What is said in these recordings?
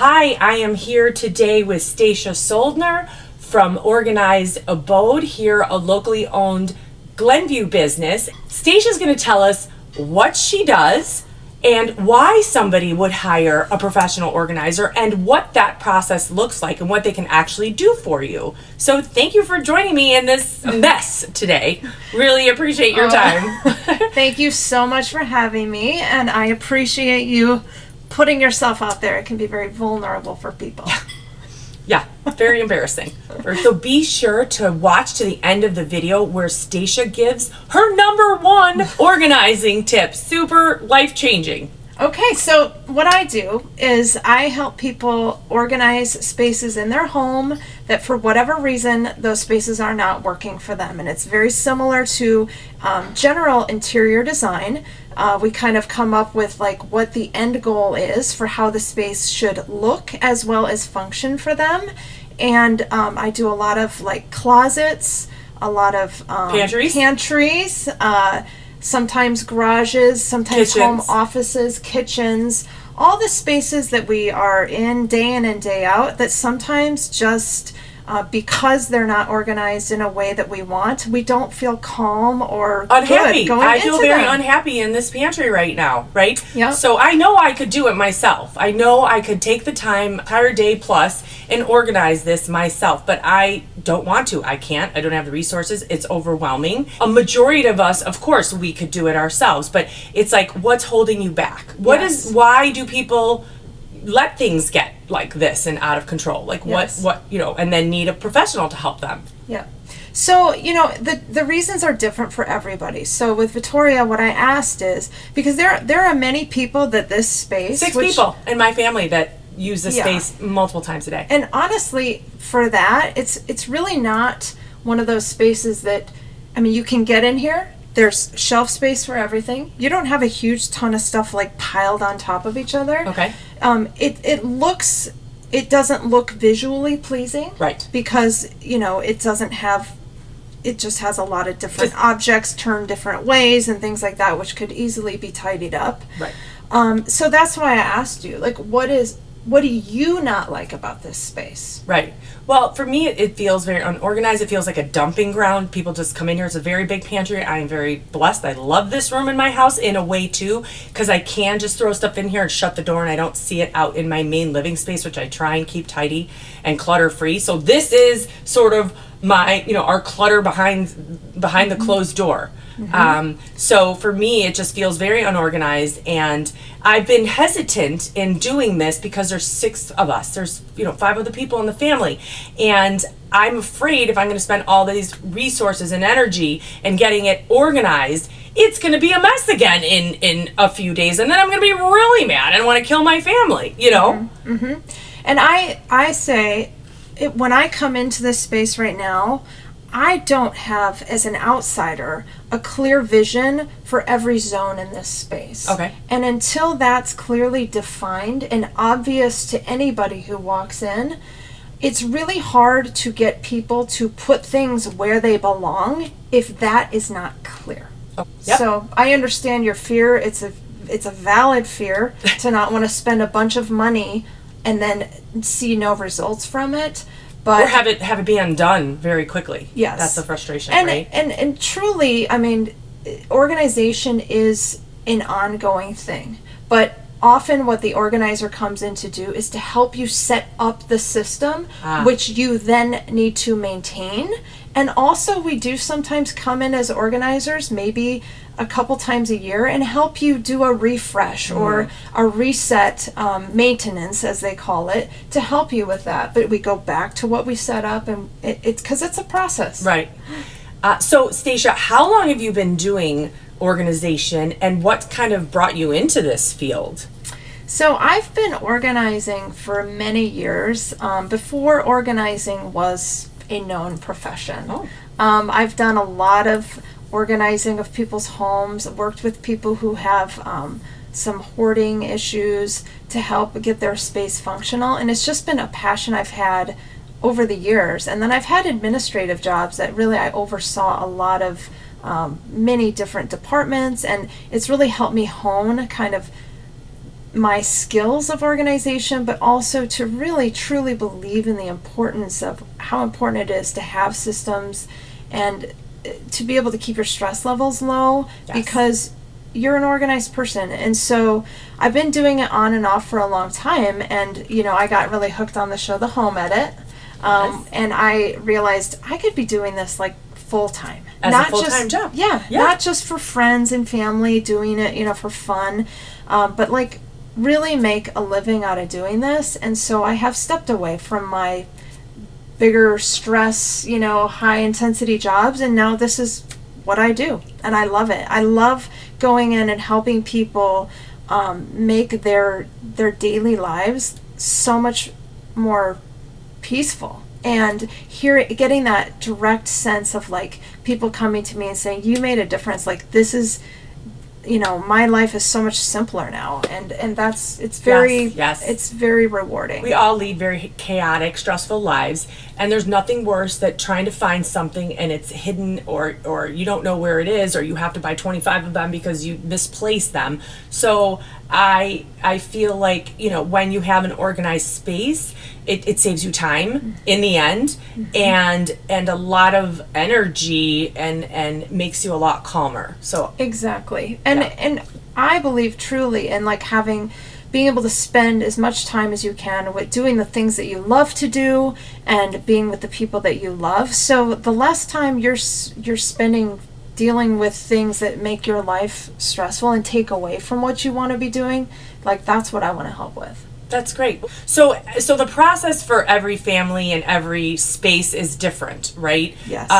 Hi, I am here today with Stacia Soldner from Organized Abode, here a locally owned Glenview business. Stacia's going to tell us what she does and why somebody would hire a professional organizer and what that process looks like and what they can actually do for you. So thank you for joining me in this mess today. Really appreciate your time. Thank you so much for having me, and I appreciate you putting yourself out there. It can be very vulnerable for people. Yeah, very embarrassing. So be sure to watch to the end of the video where Stacia gives her #1 organizing tip. Super life-changing. Okay, so what I do is I help people organize spaces in their home that for whatever reason those spaces are not working for them. And it's very similar to general interior design. We kind of come up with like what the end goal is for how the space should look as well as function for them. And I do a lot of like closets, a lot of pantries, sometimes garages, sometimes home offices, kitchens, all the spaces that we are in and day out that sometimes just because they're not organized in a way that we want, we don't feel calm or unhappy. Good going I feel into very them. unhappy in this pantry right now, right? Yeah. So I know I could do it myself. I know I could take the time, entire day plus, and organize this myself, but I don't want to. I can't. I don't have the resources. It's overwhelming. A majority of us, of course, we could do it ourselves, but it's like, what's holding you back? Why do people let things get like this and out of control? Like what, and then need a professional to help them. Yeah. So, the reasons are different for everybody. So with Vittoria, what I asked is, because there are many people that this space... 6 people in my family that use this space multiple times a day. And honestly, for that, it's really not one of those spaces that, you can get in here. There's shelf space for everything. You don't have a huge ton of stuff like piled on top of each other. Okay. It doesn't look visually pleasing. Right. Because, it just has a lot of different objects turned different ways and things like that, which could easily be tidied up. Right. So that's why I asked you, like, what do you not like about this space? Right. Well, for me, it feels very unorganized. It feels like a dumping ground. People just come in here. It's a very big pantry. I am very blessed. I love this room in my house in a way, too, because I can just throw stuff in here and shut the door, and I don't see it out in my main living space, which I try and keep tidy and clutter-free. So this is sort of my, our clutter behind the closed door. So for me, it just feels very unorganized, and I've been hesitant in doing this because there's 6 of us. There's 5 other people in the family, and I'm afraid if I'm going to spend all these resources and energy and getting it organized, it's going to be a mess again in a few days, and then I'm going to be really mad and want to kill my family. And I say, when I come into this space right now, I don't have, as an outsider, a clear vision for every zone in this space. Okay. And until that's clearly defined and obvious to anybody who walks in, it's really hard to get people to put things where they belong if that is not clear. Oh, yep. So I understand your fear. It's a valid fear to not want to spend a bunch of money and then see no results from it. But, or have it be undone very quickly. Yes. That's the frustration, right? And And truly, organization is an ongoing thing. But often what the organizer comes in to do is to help you set up the system, which you then need to maintain. And also we do sometimes come in as organizers, maybe a couple times a year, and help you do a refresh or a reset, maintenance as they call it, to help you with that. But we go back to what we set up, and it's because it's a process. Right. So Stacia, how long have you been doing organization, and what kind of brought you into this field? So I've been organizing for many years, before organizing was a known profession. Oh. I've done a lot of organizing of people's homes, worked with people who have some hoarding issues to help get their space functional, and it's just been a passion I've had over the years. And then I've had administrative jobs that really I oversaw a lot of many different departments, and it's really helped me hone kind of my skills of organization, but also to really truly believe in the importance of how important it is to have systems and to be able to keep your stress levels low, because you're an organized person. And so I've been doing it on and off for a long time, and I got really hooked on the show The Home Edit, and I realized I could be doing this like full-time. As not a full-time just, job. Yeah, not just for friends and family doing it, for fun, but like really make a living out of doing this. And so I have stepped away from my bigger stress, high intensity jobs, and now this is what I do, and I love it. I love going in and helping people make their daily lives so much more peaceful, and getting that direct sense of like people coming to me and saying, you made a difference, like this is my life is so much simpler now, and it's very it's very rewarding. We all lead very chaotic, stressful lives, and there's nothing worse than trying to find something and it's hidden, or you don't know where it is, or you have to buy 25 of them because you misplaced them. So I feel like when you have an organized space, it saves you time in the end, and a lot of energy, and makes you a lot calmer. So exactly. And I believe truly in like being able to spend as much time as you can with doing the things that you love to do and being with the people that you love. So the less time you're spending dealing with things that make your life stressful and take away from what you want to be doing, like that's what I want to help with. That's great. So the process for every family and every space is different, right? Yes.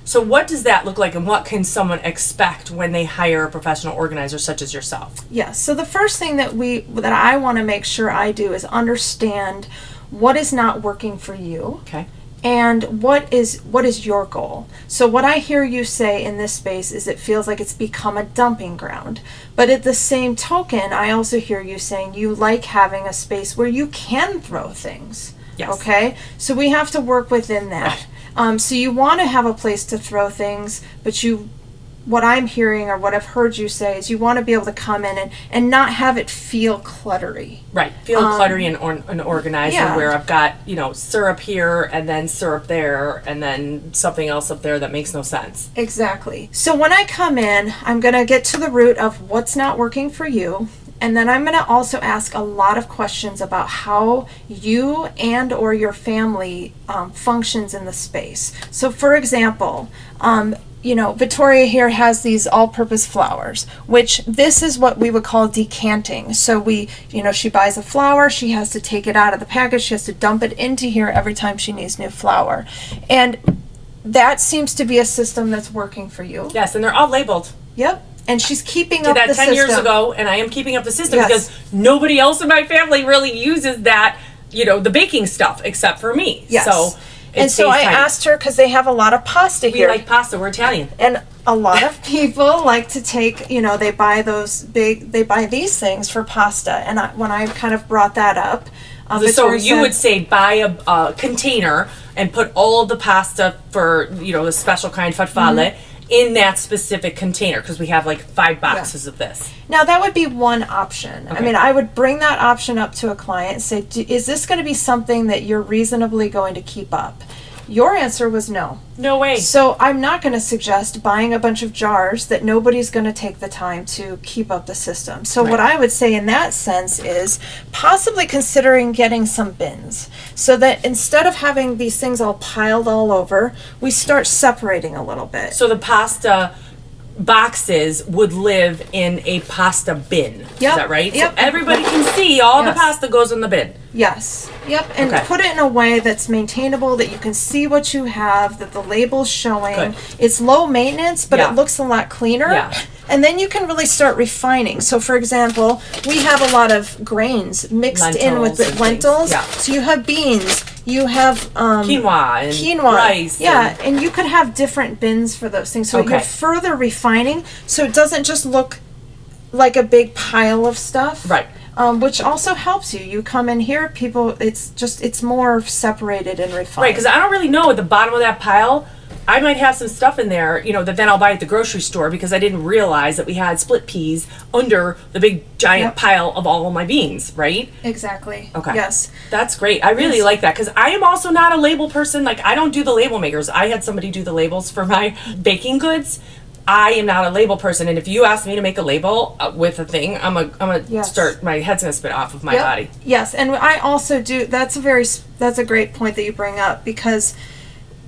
So what does that look like, and what can someone expect when they hire a professional organizer such as yourself? Yes. So the first thing that I want to make sure I do is understand what is not working for you. Okay. And what is your goal? So what I hear you say in this space is it feels like it's become a dumping ground. But at the same token, I also hear you saying you like having a space where you can throw things. Yes. Okay? So we have to work within that. So you want to have a place to throw things, but what I'm hearing or what I've heard you say is you want to be able to come in and not have it feel cluttery. Right. Feel cluttery and organized, where I've got, syrup here and then syrup there and then something else up there that makes no sense. Exactly. So when I come in, I'm going to get to the root of what's not working for you. And then I'm going to also ask a lot of questions about how you and or your family functions in the space. So for example, Vittoria here has these all-purpose flowers, which this is what we would call decanting. So she buys a flower, she has to take it out of the package, she has to dump it into here every time she needs new flower. And that seems to be a system that's working for you. Yes, and they're all labeled. Yep. And she's keeping up the system. Did that 10 years ago, and I am keeping up the system Yes. because nobody else in my family really uses that, the baking stuff except for me. Yes. So and so I asked her, because they have a lot of pasta here. We like pasta. We're Italian. And a lot of people like to take, they buy these things for pasta. And when I kind of brought that up, so you would say buy a container and put all of the pasta for, the special kind farfalle in that specific container, because we have like 5 boxes of this. Now that would be one option. Okay. I mean, I would bring that option up to a client and say, is this going to be something that you're reasonably going to keep up? Your answer was no. No way. So I'm not going to suggest buying a bunch of jars that nobody's going to take the time to keep up the system. So what I would say in that sense is possibly considering getting some bins, so that instead of having these things all piled all over, we start separating a little bit. So the pasta boxes would live in a pasta bin. Is that right? Yep. So everybody can see all the pasta goes in the bin. Yes. Yep. And put it in a way that's maintainable, that you can see what you have, that the label's showing. Good. It's low maintenance, but it looks a lot cleaner. Yeah. And then you can really start refining. So for example, we have a lot of grains mixed in with the lentils. Yeah. So you have beans, you have quinoa and rice. Yeah, and you could have different bins for those things. So you're further refining, so it doesn't just look like a big pile of stuff. Right. Which also helps you. You come in here, people, it's more separated and refined. Right, because I don't really know at the bottom of that pile I might have some stuff in there, that then I'll buy at the grocery store because I didn't realize that we had split peas under the big giant pile of all of my beans, right? Exactly. Okay. Yes. That's great. I really like that because I am also not a label person. Like, I don't do the label makers. I had somebody do the labels for my baking goods. I am not a label person, and if you ask me to make a label with a thing, I'm gonna start. My head's gonna spit off of my body. Yes, and I also do. That's a great point that you bring up, because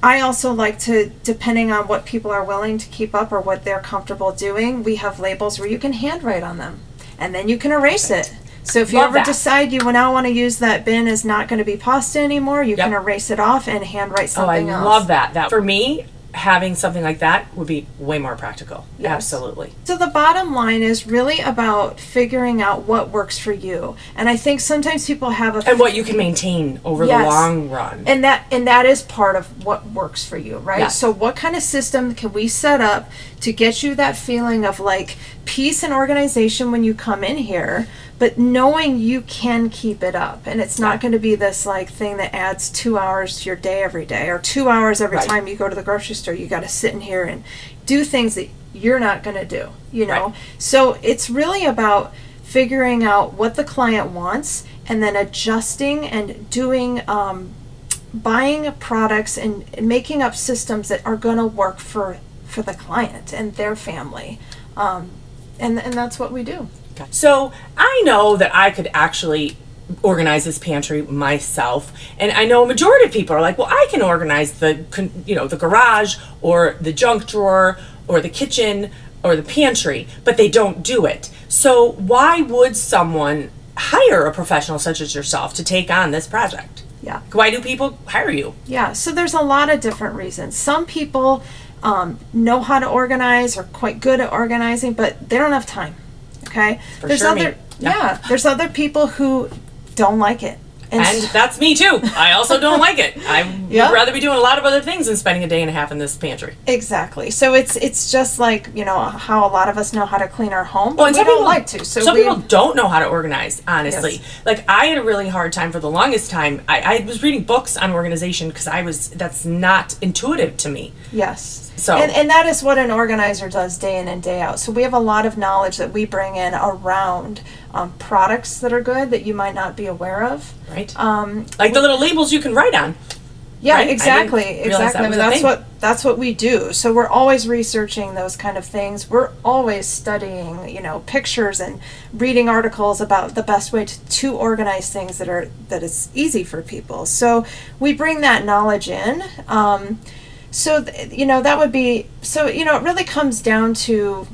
I also like to, depending on what people are willing to keep up or what they're comfortable doing, we have labels where you can handwrite on them, and then you can erase it. So if you ever decide you now want to use that bin is not going to be pasta anymore, you can erase it off and handwrite something else. I love that. That for me, having something like that would be way more practical. Yes. Absolutely. So the bottom line is really about figuring out what works for you. And I think sometimes people have and what you can maintain over the long run. And that is part of what works for you, right? Yes. So what kind of system can we set up to get you that feeling of like peace and organization when you come in here, but knowing you can keep it up, and it's not going to be this like thing that adds 2 hours to your day every day, or 2 hours every time you go to the grocery store. You got to sit in here and do things that you're not going to do, So it's really about figuring out what the client wants and then adjusting and doing buying products and making up systems that are going to work for the client and their family, and that's what we do. So I know that I could actually organize this pantry myself, and I know a majority of people are like, well, I can organize the garage or the junk drawer or the kitchen or the pantry, but they don't do it. So why would someone hire a professional such as yourself to take on this project? Yeah. Why do people hire you? Yeah, so there's a lot of different reasons. Some people know how to organize or quite good at organizing, but they don't have time. Okay. There's other people who don't like it. And that's me too. I also don't like it. I would rather be doing a lot of other things than spending a day and a half in this pantry. Exactly. So it's just like, how a lot of us know how to clean our home, but and we don't like to. So some people don't know how to organize, honestly. Yes. Like, I had a really hard time for the longest time. I was reading books on organization because that's not intuitive to me. Yes. So and that is what an organizer does day in and day out. So we have a lot of knowledge that we bring in around products that are good that you might not be aware of. Right. Like the little labels you can write on. Yeah, right? exactly. I mean, that's what we do. So we're always researching those kind of things. We're always studying, pictures and reading articles about the best way to organize things that is easy for people. So we bring that knowledge in. That would be, it really comes down to,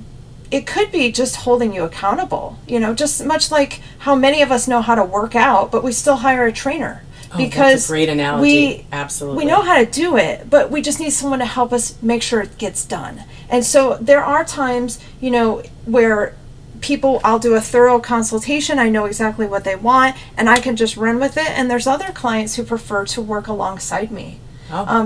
it could be just holding you accountable, just much like how many of us know how to work out, but we still hire a trainer. Because that's a great analogy. Absolutely. We know how to do it, but we just need someone to help us make sure it gets done. And so there are times, where I'll do a thorough consultation. I know exactly what they want, and I can just run with it. And there's other clients who prefer to work alongside me.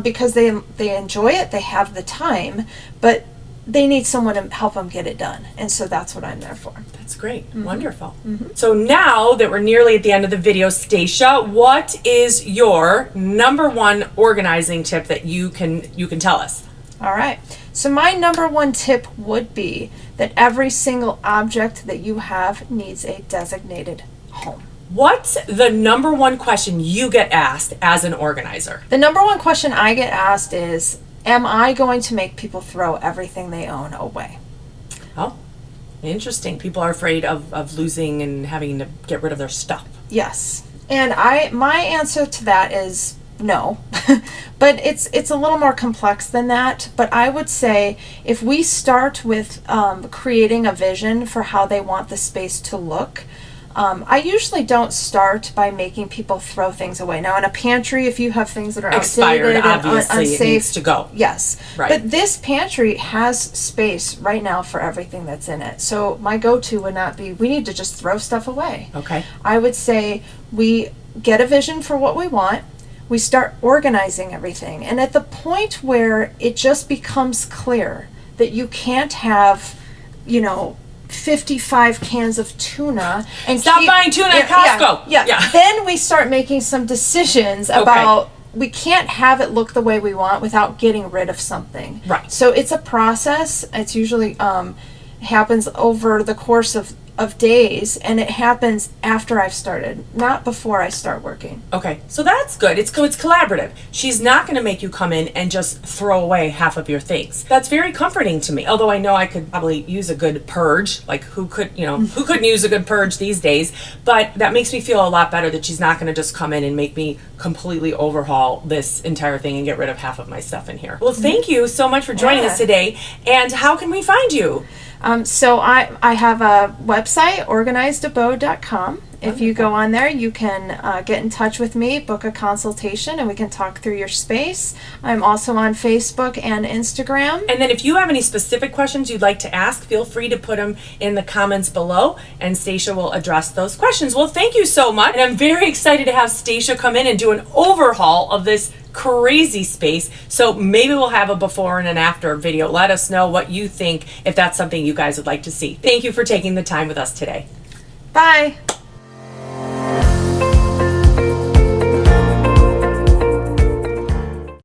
Because they enjoy it, they have the time, but they need someone to help them get it done. And so that's what I'm there for. That's great. Mm-hmm. Wonderful. Mm-hmm. So now that we're nearly at the end of the video, Stacia, what is your number one organizing tip that you can tell us? All right. So my number one tip would be that every single object that you have needs a designated home. What's the number one question you get asked as an organizer? The number one question I get asked is, am I going to make people throw everything they own away? Oh, interesting. People are afraid of losing and having to get rid of their stuff. Yes. And my answer to that is no. But it's a little more complex than that. But I would say if we start with creating a vision for how they want the space to look, I usually don't start by making people throw things away. Now, in a pantry, if you have things that are expired, outdated obviously, and unsafe, it needs to go. Yes. Right. But this pantry has space right now for everything that's in it. So my go-to would not be, we need to just throw stuff away. Okay. I would say we get a vision for what we want. We start organizing everything. And at the point where it just becomes clear that you can't have, 55 cans of tuna and stop buying tuna at Costco. Yeah. Then we start making some decisions about we can't have it look the way we want without getting rid of something. Right. So it's a process. It's usually happens over the course of days, and it happens after I've started, not before I start working. Okay, so that's good. It's collaborative. She's not going to make you come in and just throw away half of your things. That's very comforting to me. Although I know I could probably use a good purge. Like who couldn't use a good purge these days? But that makes me feel a lot better that she's not going to just come in and make me completely overhaul this entire thing and get rid of half of my stuff in here. Well, thank you so much for joining us today. And how can we find you? So I have a website, organizedabode.com. If you go on there, you can get in touch with me, book a consultation, and we can talk through your space. I'm also on Facebook and Instagram. And then if you have any specific questions you'd like to ask, feel free to put them in the comments below, and Stacia will address those questions. Well, thank you so much. And I'm very excited to have Stacia come in and do an overhaul of this crazy space. So maybe we'll have a before and an after video. Let us know what you think, if that's something you guys would like to see. Thank you for taking the time with us today. Bye.